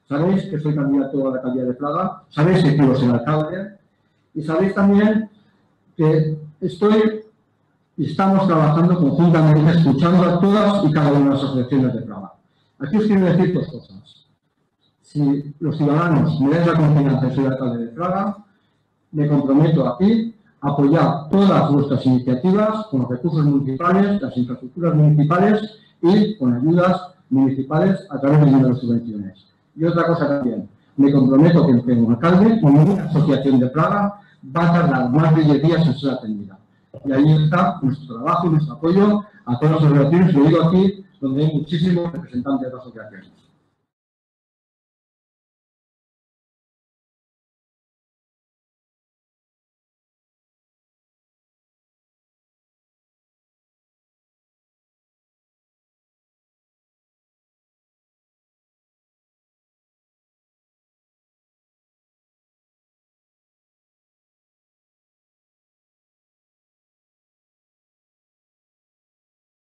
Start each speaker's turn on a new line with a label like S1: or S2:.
S1: Sabéis que soy candidato a la alcaldía de Fraga, sabéis que quiero ser alcalde y sabéis también que estamos trabajando conjuntamente, escuchando a todas y cada una de las asociaciones de Fraga. Aquí os quiero decir dos cosas. Si los ciudadanos me dan la confianza y soy alcalde de Fraga, me comprometo aquí a apoyar todas vuestras iniciativas con los recursos municipales, las infraestructuras municipales y con ayudas municipales a través de dinero de subvenciones. Y otra cosa también, me comprometo que como alcalde, ninguna asociación de Fraga va a tardar más de 10 días en ser atendida. Y ahí está nuestro trabajo y nuestro apoyo a todas las asociaciones, lo digo aquí, donde hay muchísimos representantes de las asociaciones.